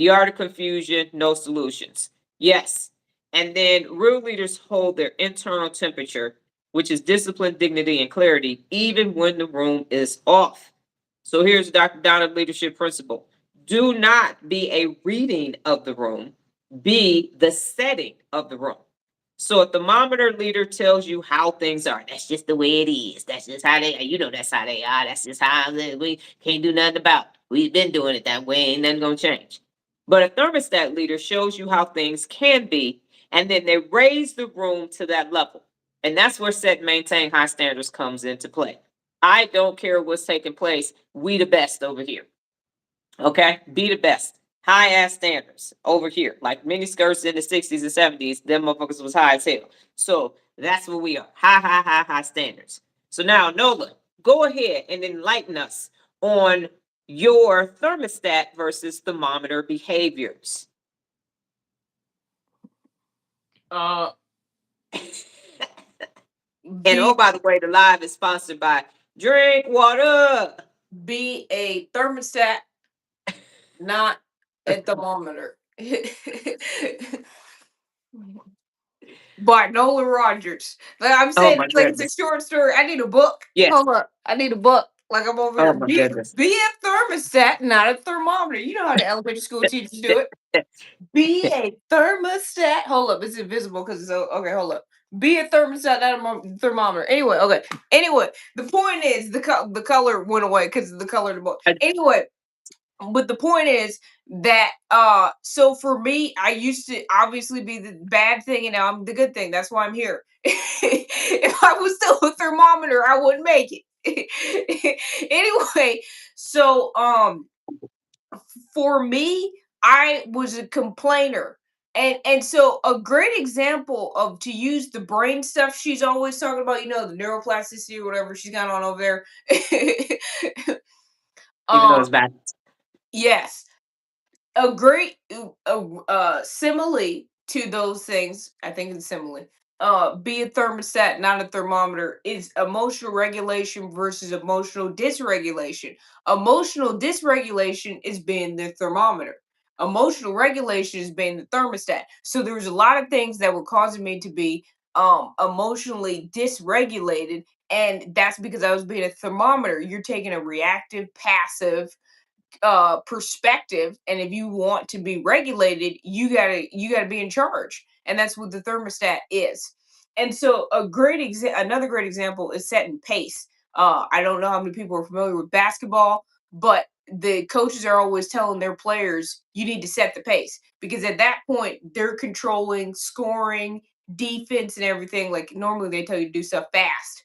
The art of confusion, no solutions. Yes. And then real leaders hold their internal temperature, which is discipline, dignity, and clarity, even when the room is off. So here's Dr. Donner leadership principle. Do not be a reading of the room, be the setting of the room. So a thermometer leader tells you how things are. That's just the way it is. That's just how they are. You know that's how they are. That's just how we can't do nothing about it. We've been doing it that way. Ain't nothing gonna change. But a thermostat leader shows you how things can be, and then they raise the room to that level. And that's where set and maintain high standards comes into play. I don't care what's taking place. We the best over here. Okay? Be the best. High ass standards over here. Like mini skirts in the 60s and 70s, them motherfuckers was high as hell. So that's what we are. High standards. So now, Nola, go ahead and enlighten us on your thermostat versus thermometer behaviors. Uh, And oh, be by the way, the live is sponsored by Drink Water. be a thermostat, not a thermometer. By Thomas-Rodgers. Like I'm Oh saying, my it's like it's a goodness. short story. I need a book. Yes. Hold up. I need a book. Like I'm over Oh here. my Be goodness. be a thermostat, not a thermometer. You know how the elementary school teachers do it. Be a thermostat. Hold up, it's invisible because it's okay. Hold up. Be a thermostat, not a thermometer. Anyway, okay. Anyway, the point is the color went away because of the color of the book. Anyway, but the point is that so for me, I used to obviously be the bad thing, and now I'm the good thing. That's why I'm here. If I was still a thermometer, I wouldn't make it. Anyway, so for me, I was a complainer. And so a great example of to use the brain stuff she's always talking about, the neuroplasticity or whatever she's got on over there. Even though um it's bad. yes, a great simile to those things, I think it's simile. Be a thermostat, not a thermometer, is emotional regulation versus emotional dysregulation. Emotional dysregulation is being the thermometer. Emotional regulation is being the thermostat. So there was a lot of things that were causing me to be emotionally dysregulated, and that's because I was being a thermometer. You're taking a reactive, passive perspective, and if you want to be regulated, you gotta be in charge, and that's what the thermostat is. And so another great example is setting pace. I don't know how many people are familiar with basketball, but the coaches are always telling their players you need to set the pace, because at that point they're controlling scoring, defense, and everything. Like normally they tell you to do stuff fast,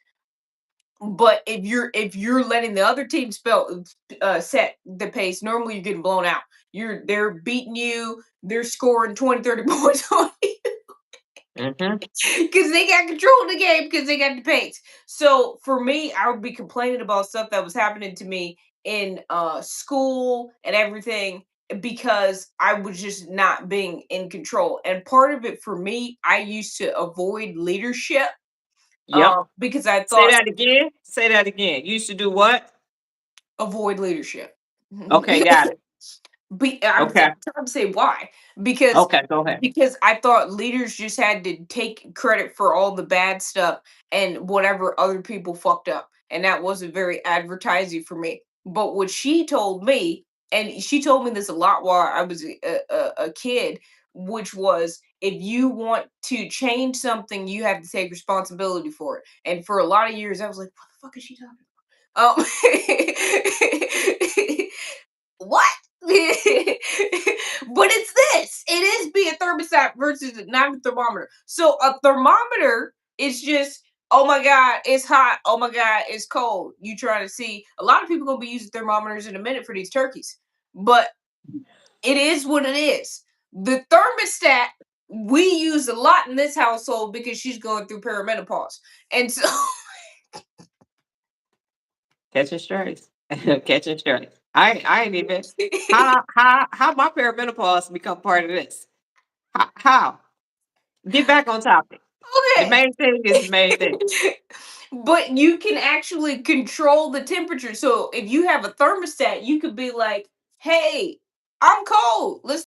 but if you're letting the other team set the pace, normally you're getting blown out. They're beating you, they're scoring 20, 30 points on you Mm-hmm. because they got control of the game because they got the pace. So for me, I would be complaining about stuff that was happening to me in school and everything because I was just not being in control. And part of it for me, I used to avoid leadership Yep. because I Say thought that again. Say that again. You used to do what? avoid leadership. Okay, got it. I'm Okay. trying to say why. Because Okay, go ahead. because I thought leaders just had to take credit for all the bad stuff and whatever other people fucked up. And that wasn't very advertising for me. But what she told me, and she told me this a lot while I was a kid, which was if you want to change something, you have to take responsibility for it. And for a lot of years, I was like, what the fuck is she talking about? What? But it's this. It is be a thermostat versus not a thermometer. So a thermometer is just, oh my god, it's hot. Oh my god, it's cold. You trying to see. A lot of people gonna be using thermometers in a minute for these turkeys, but it is what it is. The thermostat we use a lot in this household because she's going through perimenopause, and so Catching strays. Catching strays. I ain't even how my perimenopause become part of this. How? Get back on topic. The okay. main thing is the main thing. But you can actually control the temperature. So if you have a thermostat, you could be like, "Hey, I'm cold. Let's